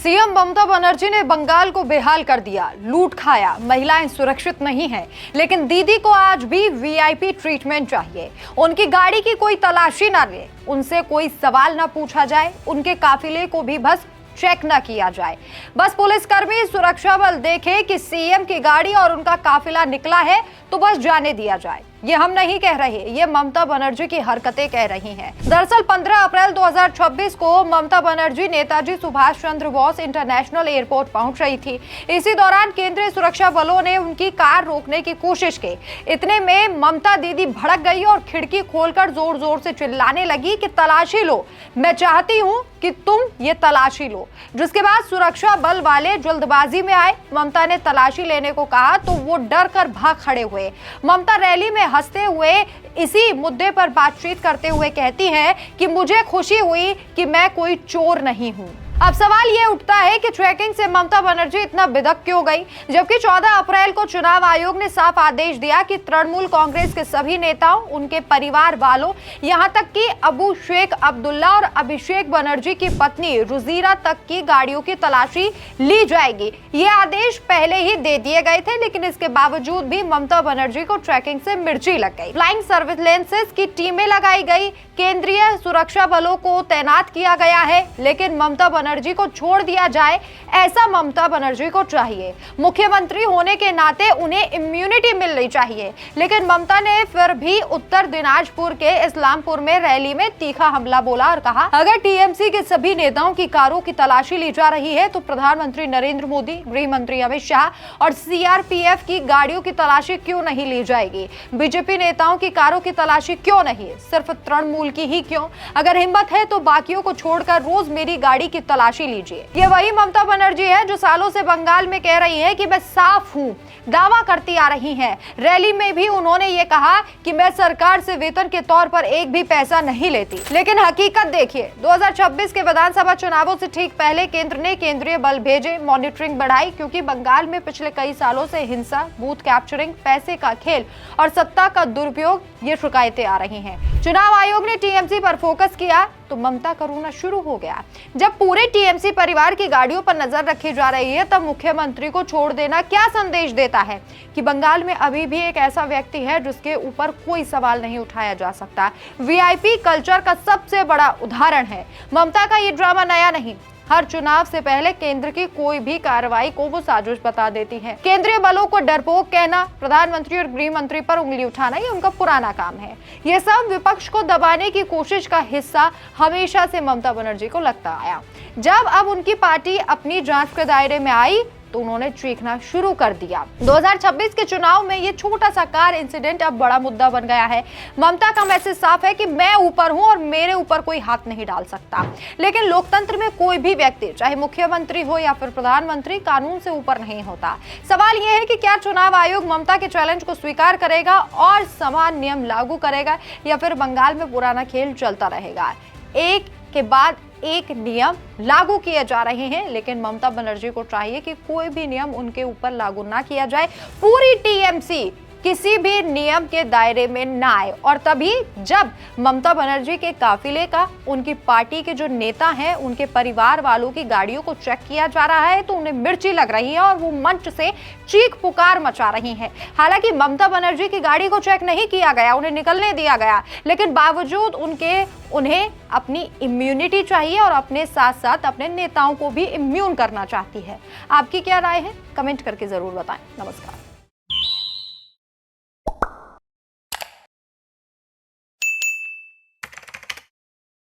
CM Mamata Banerjee ने बंगाल को बेहाल कर दिया, लूट खाया, महिलाएं सुरक्षित नहीं हैं, लेकिन दीदी को आज भी वीआईपी ट्रीटमेंट चाहिए। उनकी गाड़ी की कोई तलाशी ना ले, उनसे कोई सवाल ना पूछा जाए, उनके काफिले को भी बस चेक ना किया जाए। बस पुलिसकर्मी, सुरक्षा बल देखे कि सीएम की गाड़ी और उनका काफिला निकला है तो बस जाने दिया जाए। ये हम नहीं कह रहे, ये ममता बनर्जी की हरकतें कह रही हैं। दरअसल 15 अप्रैल 2026 को ममता बनर्जी नेताजी सुभाष चंद्र बोस इंटरनेशनल एयरपोर्ट पहुंच रही थी। इसी दौरान केंद्रीय सुरक्षा बलों ने उनकी कार रोकने की कोशिश की। इतने में ममता दीदी भड़क गई और खिड़की खोलकर जोर जोर से चिल्लाने लगी कि तलाशी लो, मैं चाहती हूँ कि तुम ये तलाशी लो। जिसके बाद सुरक्षा बल वाले जल्दबाजी में आए। ममता ने तलाशी लेने को कहा तो वो डर कर भाग खड़े हुए। ममता रैली में हंसते हुए इसी मुद्दे पर बातचीत करते हुए कहती हैं कि मुझे खुशी हुई कि मैं कोई चोर नहीं हूं। अब सवाल ये उठता है कि ट्रैकिंग से ममता बनर्जी इतना बिदक क्यों गई, जबकि 14 अप्रैल को चुनाव आयोग ने साफ आदेश दिया कि तृणमूल कांग्रेस के सभी नेताओं, उनके परिवार वालों, यहां तक कि अबू शेख अब्दुल्ला और अभिषेक बनर्जी की पत्नी रुजीरा तक की गाड़ियों की तलाशी ली जाएगी। ये आदेश पहले ही दे दिए गए थे, लेकिन इसके बावजूद भी ममता बनर्जी को ट्रैकिंग से मिर्ची लग गई। फ्लाइंग सर्विलांसेस की टीमें लगाई गई, केंद्रीय सुरक्षा बलों को तैनात किया गया है, लेकिन ममता बनर्जी को छोड़ दिया जाए, ऐसा ममता बनर्जी को चाहिए। मुख्यमंत्री होने के नाते उन्हें इम्यूनिटी मिलनी चाहिए, लेकिन ममता ने फिर भी उत्तर दिनाजपुर के इस्लामपुर में रैली में तीखा हमला बोला और कहा, अगर टीएमसी के सभी नेताओं की कारों की तलाशी ली जा रही है तो प्रधानमंत्री नरेंद्र मोदी, गृह मंत्री अमित शाह और सीआरपीएफ की गाड़ियों की तलाशी क्यों नहीं ली जाएगी? बीजेपी नेताओं की कारों की तलाशी क्यों नहीं, सिर्फ तृणमूल की ही क्यों? अगर हिम्मत है तो बाकियों को छोड़कर रोज मेरी गाड़ी की तलाशी लीजिए। ये वही ममता बनर्जी है जो सालों से बंगाल में कह रही है कि मैं साफ हूं, दावा करती आ रही हैं। रैली में भी उन्होंने ये कहा कि मैं सरकार से वेतन के तौर पर एक भी पैसा नहीं लेती। लेकिन हकीकत देखिए, 2026 के विधानसभा चुनावों से ठीक पहले केंद्र ने केंद्रीय बल भेजे, मॉनिटरिंग बढ़ाई, क्योंकि बंगाल में पिछले कई सालों से हिंसा, बूथ कैप्चरिंग, पैसे का खेल और सत्ता का दुरुपयोग, ये शिकायतें आ रही हैं। चुनाव आयोग ने टीएमसी पर फोकस किया तो ममता का रोना शुरू हो गया। जब पूरे टीएमसी परिवार की गाड़ियों पर नजर रखी जा रही है, तब मुख्यमंत्री को छोड़ देना क्या संदेश देता है कि बंगाल में अभी भी एक ऐसा व्यक्ति है जिसके ऊपर कोई सवाल नहीं उठाया जा सकता। वीआईपी कल्चर का सबसे बड़ा उदाहरण है। ममता का ये ड्रामा नया नहीं, हर चुनाव से पहले केंद्र की कोई भी कार्रवाई को वो साजिश बता देती है। केंद्रीय बलों को डरपोक कहना, प्रधानमंत्री और गृह मंत्री पर उंगली उठाना, ये उनका पुराना काम है। ये सब विपक्ष को दबाने की कोशिश का हिस्सा हमेशा से ममता बनर्जी को लगता आया। जब अब उनकी पार्टी अपनी जांच के दायरे में आई तो उन्होंने चीखना शुरू कर दिया। 2026 के चुनाव में ये छोटा सा कार इंसिडेंट अब बड़ा मुद्दा बन गया है। ममता का मैसेज साफ है कि मैं ऊपर हूं और मेरे ऊपर कोई हाथ नहीं डाल सकता। लेकिन लोकतंत्र में कोई भी व्यक्ति, चाहे मुख्यमंत्री हो या फिर प्रधानमंत्री, कानून से ऊपर नहीं होता। सवाल यह है कि क्या चुनाव आयोग ममता के चैलेंज को स्वीकार करेगा और समान नियम लागू करेगा, या फिर बंगाल में पुराना खेल चलता रहेगा? एक के बाद एक नियम लागू किए जा रहे हैं, लेकिन ममता बनर्जी को चाहिए कि कोई भी नियम उनके ऊपर लागू ना किया जाए, पूरी टीएमसी किसी भी नियम के दायरे में ना आए। और तभी जब ममता बनर्जी के काफिले का, उनकी पार्टी के जो नेता हैं, उनके परिवार वालों की गाड़ियों को चेक किया जा रहा है तो उन्हें मिर्ची लग रही है और वो मंच से चीख पुकार मचा रही हैं। हालांकि ममता बनर्जी की गाड़ी को चेक नहीं किया गया, उन्हें निकलने दिया गया, लेकिन बावजूद उन्हें अपनी इम्यूनिटी चाहिए और अपने साथ साथ अपने नेताओं को भी इम्यून करना चाहती है। आपकी क्या राय है? कमेंट करके जरूर बताएं। नमस्कार।